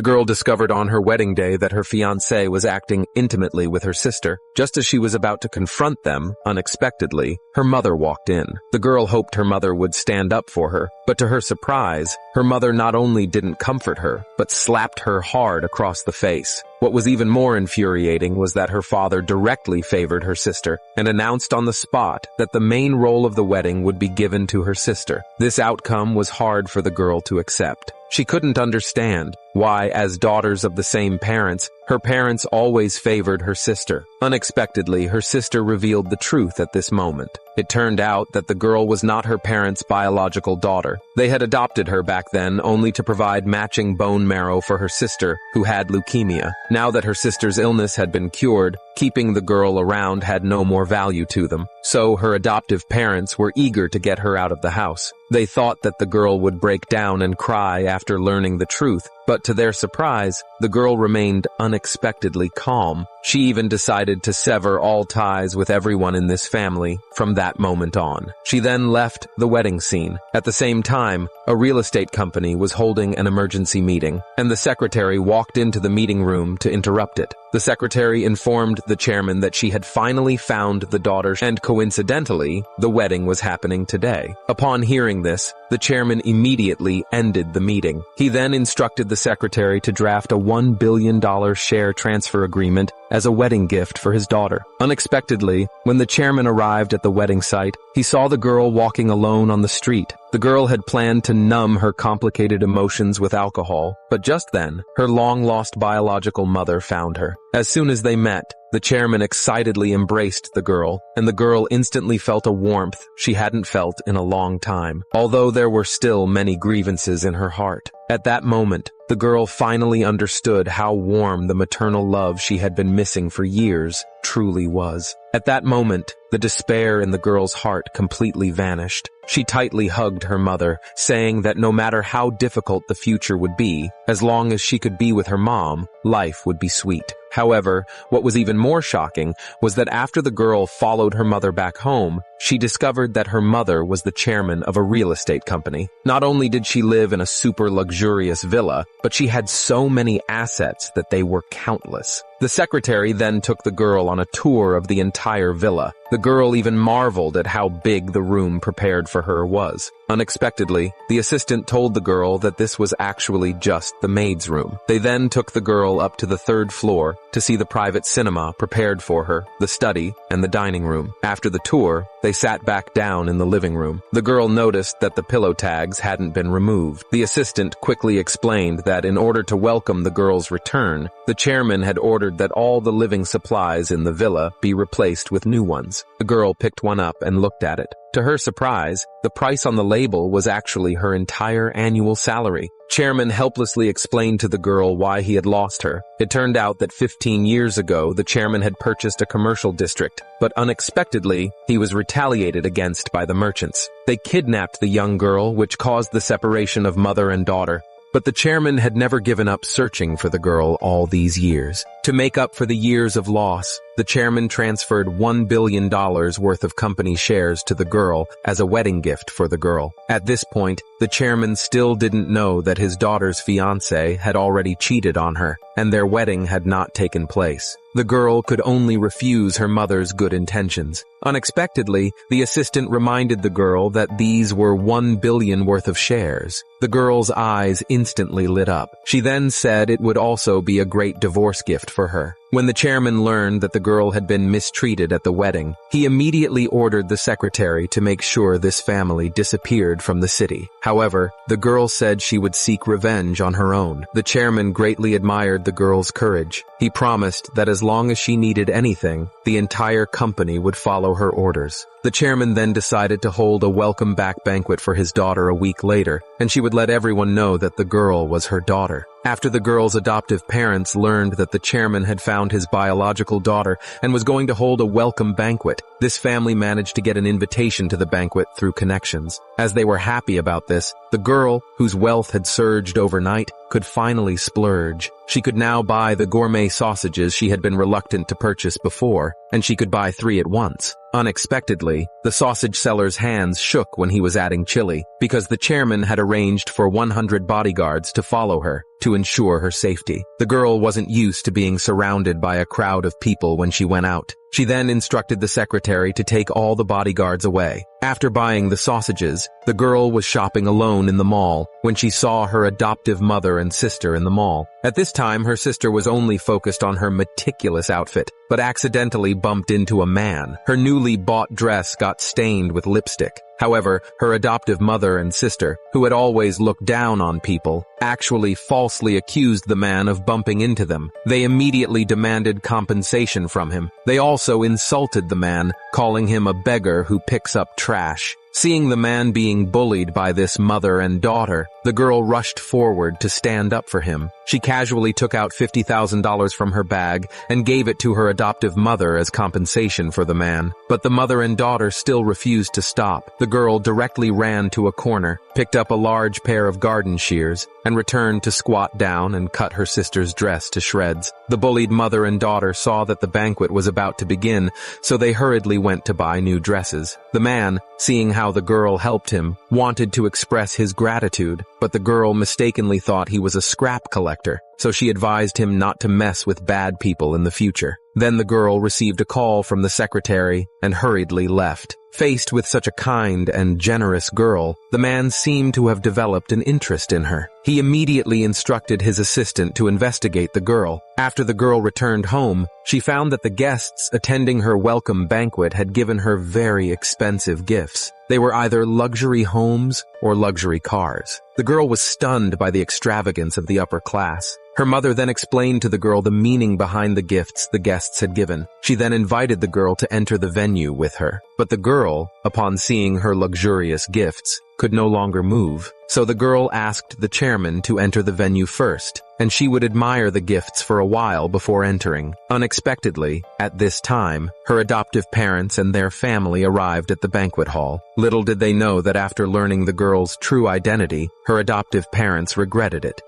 The girl discovered on her wedding day that her fiancé was acting intimately with her sister. Just as she was about to confront them, unexpectedly, her mother walked in. The girl hoped her mother would stand up for her, but to her surprise, her mother not only didn't comfort her, but slapped her hard across the face. What was even more infuriating was that her father directly favored her sister and announced on the spot that the main role of the wedding would be given to her sister. This outcome was hard for the girl to accept. She couldn't understand why, as daughters of the same parents, her parents always favored her sister. Unexpectedly, her sister revealed the truth at this moment. It turned out that the girl was not her parents' biological daughter. They had adopted her back then only to provide matching bone marrow for her sister, who had leukemia. Now that her sister's illness had been cured, keeping the girl around had no more value to them. So her adoptive parents were eager to get her out of the house. They thought that the girl would break down and cry after learning the truth, but to their surprise, the girl remained unexpectedly calm. She even decided to sever all ties with everyone in this family from that moment on. She then left the wedding scene. At the same time, a real estate company was holding an emergency meeting, and the secretary walked into the meeting room to interrupt it. The secretary informed the chairman that she had finally found the daughter, and coincidentally, the wedding was happening today. Upon hearing this, the chairman immediately ended the meeting. He then instructed the secretary to draft a $1 billion share transfer agreement as a wedding gift for his daughter. Unexpectedly, when the chairman arrived at the wedding site, he saw the girl walking alone on the street. The girl had planned to numb her complicated emotions with alcohol, but just then, her long-lost biological mother found her. As soon as they met, the chairman excitedly embraced the girl, and the girl instantly felt a warmth she hadn't felt in a long time, although there were still many grievances in her heart. At that moment, the girl finally understood how warm the maternal love she had been missing for years truly was. At that moment, the despair in the girl's heart completely vanished. She tightly hugged her mother, saying that no matter how difficult the future would be, as long as she could be with her mom, life would be sweet. However, what was even more shocking was that after the girl followed her mother back home, she discovered that her mother was the chairman of a real estate company. Not only did she live in a super luxurious villa, but she had so many assets that they were countless. The secretary then took the girl on a tour of the entire villa. The girl even marveled at how big the room prepared for her was. Unexpectedly, the assistant told the girl that this was actually just the maid's room. They then took the girl up to the 3rd floor to see the private cinema prepared for her, the study, and the dining room. After the tour, they sat back down in the living room. The girl noticed that the pillow tags hadn't been removed. The assistant quickly explained that in order to welcome the girl's return, the chairman had ordered that all the living supplies in the villa be replaced with new ones. The girl picked one up and looked at it. To her surprise, the price on the label was actually her entire annual salary. Chairman helplessly explained to the girl why he had lost her. It turned out that 15 years ago, the chairman had purchased a commercial district, but unexpectedly, he was retaliated against by the merchants. They kidnapped the young girl, which caused the separation of mother and daughter. But the chairman had never given up searching for the girl all these years. To make up for the years of loss, the chairman transferred $1 billion worth of company shares to the girl as a wedding gift for the girl. At this point, the chairman still didn't know that his daughter's fiancé had already cheated on her, and their wedding had not taken place. The girl could only refuse her mother's good intentions. Unexpectedly, the assistant reminded the girl that these were $1 billion worth of shares. The girl's eyes instantly lit up. She then said it would also be a great divorce gift for her. When the chairman learned that the girl had been mistreated at the wedding, he immediately ordered the secretary to make sure this family disappeared from the city. However, the girl said she would seek revenge on her own. The chairman greatly admired the girl's courage. He promised that as long as she needed anything, the entire company would follow her orders. The chairman then decided to hold a welcome back banquet for his daughter a week later, and she would let everyone know that the girl was her daughter. After the girl's adoptive parents learned that the chairman had found his biological daughter and was going to hold a welcome banquet, this family managed to get an invitation to the banquet through connections. As they were happy about this, the girl, whose wealth had surged overnight, could finally splurge. She could now buy the gourmet sausages she had been reluctant to purchase before, and she could buy 3 at once. Unexpectedly, the sausage seller's hands shook when he was adding chili, because the chairman had arranged for 100 bodyguards to follow her to ensure her safety. The girl wasn't used to being surrounded by a crowd of people when she went out. She then instructed the secretary to take all the bodyguards away. After buying the sausages, the girl was shopping alone in the mall when she saw her adoptive mother and sister in the mall. At this time, her sister was only focused on her meticulous outfit, but accidentally bumped into a man. Her newly bought dress got stained with lipstick. However, her adoptive mother and sister, who had always looked down on people, actually falsely accused the man of bumping into them. They immediately demanded compensation from him. They also insulted the man, calling him a beggar who picks up trash. Seeing the man being bullied by this mother and daughter, the girl rushed forward to stand up for him. She casually took out $50,000 from her bag and gave it to her adoptive mother as compensation for the man. But the mother and daughter still refused to stop. The girl directly ran to a corner, picked up a large pair of garden shears, and returned to squat down and cut her sister's dress to shreds. The bullied mother and daughter saw that the banquet was about to begin, so they hurriedly went to buy new dresses. The man, seeing how the girl helped him, wanted to express his gratitude, but the girl mistakenly thought he was a scrap collector, so she advised him not to mess with bad people in the future. Then the girl received a call from the secretary and hurriedly left. Faced with such a kind and generous girl, the man seemed to have developed an interest in her. He immediately instructed his assistant to investigate the girl. After the girl returned home, she found that the guests attending her welcome banquet had given her very expensive gifts. They were either luxury homes or luxury cars. The girl was stunned by the extravagance of the upper class. Her mother then explained to the girl the meaning behind the gifts the guests had given. She then invited the girl to enter the venue with her. But the girl, upon seeing her luxurious gifts, could no longer move. So the girl asked the chairman to enter the venue first, and she would admire the gifts for a while before entering. Unexpectedly, at this time, her adoptive parents and their family arrived at the banquet hall. Little did they know that after learning the girl's true identity, her adoptive parents regretted it.